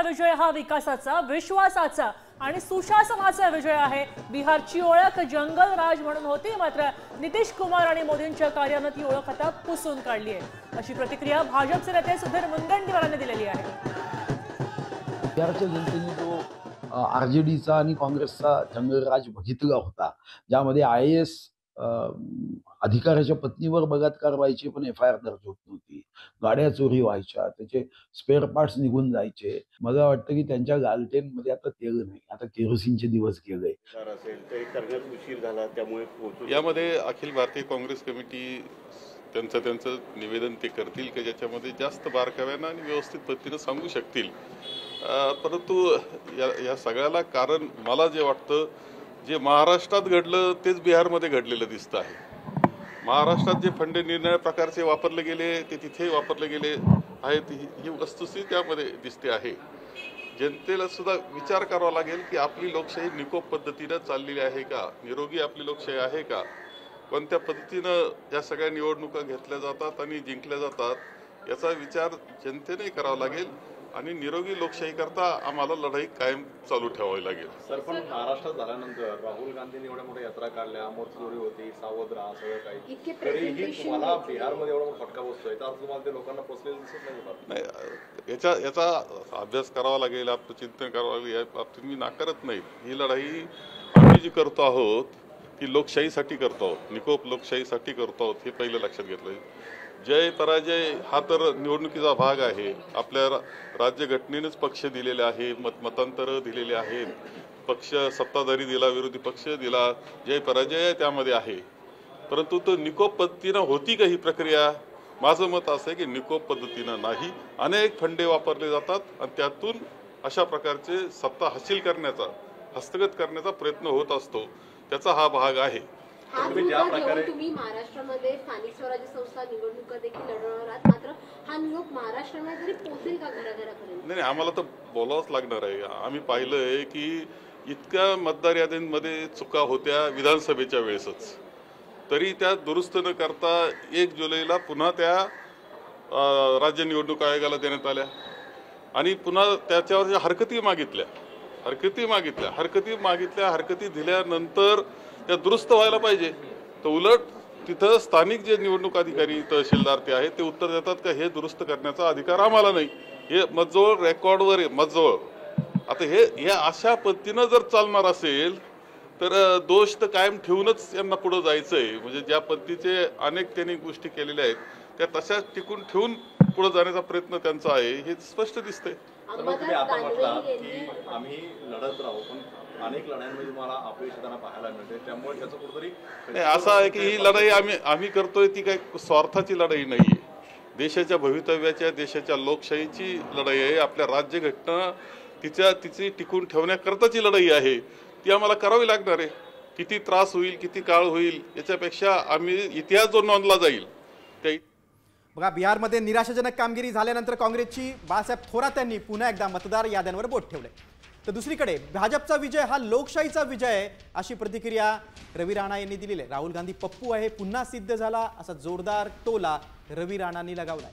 विजय हा विकासाचा, विश्वासाचा आणि सुशासनाचा विजय आहे। बिहारची ओळख जंगल राज म्हणून होती, मात्र नितीश कुमार आणि मोदींच्या कार्याने ती ओळख आता पुसून काढली आहे, अशी प्रतिक्रिया भाजपचे नेते सुधीर मुनगंटीवार यांनी दिलेली आहे। बिहारच्या जनतेने जो आरजेडीचा आणि काँग्रेसचा जंगलराज बघितला होता, ज्यामध्ये IAS अधिकाऱ्याच्या पत्नीवर बलात्कार व्हायचे पण FIR दर्ज होत नव्हती, गाड्या चोरी व्हायच्या, त्याचे स्पेअर पार्ट्स निघून जायचे। मला वाटतं की त्यांच्या गालटेनमध्ये आता तेल नाही, आता केरोसिनचे दिवस गेले। करण्यात उशीर झाला, त्यामुळे यामध्ये अखिल भारतीय काँग्रेस कमिटी त्यांचं निवेदन ते करतील की ज्याच्यामध्ये जास्त बारकाव्यानं आणि व्यवस्थित पद्धतीनं सांगू शकतील। परंतु या सगळ्याला कारण मला जे वाटतं, जे महाराष्ट्रात घडलं तेच बिहारमध्ये घडलेलं दिसतं आहे। महाराष्ट्रात जे फंडे निर्णय प्रकारचे वापरले गेले ते तिथे वापरले गेले आहेत, ही वस्तुस्थिती त्यामध्ये दिसते आहे। जनतेला सुद्धा विचार करावा लागेल की आपली लोकशाही निकोप पद्धतीनं चाललेली आहे का, निरोगी आपली लोकशाही आहे का, कोणत्या पद्धतीनं या सगळ्या निवडणुका घेतल्या जातात आणि जिंकल्या जातात, याचा विचार जनतेने करावा लागेल आणि निरोगी लोकशाही करता आम्हाला लढाई कायम चालू ठेवावी लागेल। सर, पण महाराष्ट्रात झाल्यानंतर राहुल गांधींनी एवढ्या मोठ्या यात्रा काढल्या, मोर्चेजोरी होती, सावध राहा, सगळं काही, तरीही तुम्हाला बिहारमध्ये एवढा मोठा फटका बसतोय, तर तुम्हाला ते लोकांना पोचलेलं दिसत नाही? याचा अभ्यास करावा लागेल, आपलं चिंतन करावं लागेल, या बाबतीत मी नाकारत नाही। ही लढाई आम्ही जी करतो आहोत ती लोकशाहीसाठी करतो आहोत, निकोप लोकशाहीसाठी करतो आहोत, हे पहिलं लक्षात घेतलं। जय पराजय हा तर निवडणुकीचा भाग आहे। आपल्या राज्यघटनेनेच पक्ष दिलेले आहे, मतांतर दिलेले आहेत, पक्ष सत्ताधारी दिला, विरोधी पक्ष दिला, जय पराजय त्यामध्ये आहे। परंतु तो निकोप पद्धतीनं होती का ही प्रक्रिया? माझं मत असं आहे की निकोप पद्धतीनं नाही, अनेक फंडे वापरले जातात आणि त्यातून अशा प्रकारचे सत्ता हासिल करण्याचा, हस्तगत करण्याचा प्रयत्न होत असतो, त्याचा हा भाग आहे। तुम्ही महाराष्ट्रामध्ये स्थानिक स्वराज्य संस्था निवडणुका देखील लढवणार आहात, मात्र हा निरोप महाराष्ट्रामध्ये तरी पोहोचेल का घराघरापर्यंत? नाही, आम्हाला तर बोलावंच लागणार आहे। आम्ही पाहिलंय की इतक्या मतदार याद्यांमध्ये चुका होत्या विधानसभेच्या वेळेसच, तरी त्या दुरुस्त न करता 1 जुलैला पुन्हा त्या राज्य निवडणूक आयोगाला देण्यात आल्या आणि पुन्हा त्याच्यावर हरकती दिल्यानंतर त्या दुरुस्त व्हायला पाहिजे। तर उलट तिथं स्थानिक जे निवडणूक अधिकारी तहसीलदार ते आहेत ते उत्तर देतात का हे दुरुस्त करण्याचा अधिकार आम्हाला नाही, हे मजजवळ रेकॉर्डवर आहे, मजजवळ। आता हे अशा पद्धतीनं जर चालणार असेल तर दोष तर कायम ठेवूनच यांना पुढे जायचंय। म्हणजे ज्या पद्धतीचे अनेक त्यांनी गोष्टी केलेल्या आहेत त्या तशाच टिकून ठेवून पुढे जाण्याचा प्रयत्न त्यांचा आहे, हे स्पष्ट दिसतंय। तुम्ही आता म्हटला की आम्ही लढत राहू, पण अनेक लढाईमध्ये तुम्हाला अपयश येताना पाहायला मिळते, त्यामुळे त्याचं कुठेतरी नाही, असं आहे की ही लढाई आम्ही करतोय ती काही स्वार्थाची लढाई नाहीये, देशाच्या भवितव्याच्या, देशाच्या लोकशाहीची लढाई आहे। आपल्या राज्यघटना तिची टिकून ठेवण्याकरताची लढाई आहे, ती आम्हाला करावी लागणार आहे। किती त्रास होईल, किती काळ होईल, याच्यापेक्षा आम्ही इतिहास जो नोंदला जाईल त्या बघा, बिहारमध्ये निराशाजनक कामगिरी झाल्यानंतर काँग्रेसची बाळासाहेब थोरात यांनी पुन्हा एकदा मतदार याद्यांवर बोट ठेवले। तर दुसरीकडे भाजपचा विजय हा लोकशाहीचा विजय आहे, अशी प्रतिक्रिया रवी राणा यांनी दिलेली आहे। राहुल गांधी पप्पू आहे पुन्हा सिद्ध झाला, असा जोरदार टोला रवी राणांनी लगावलाय।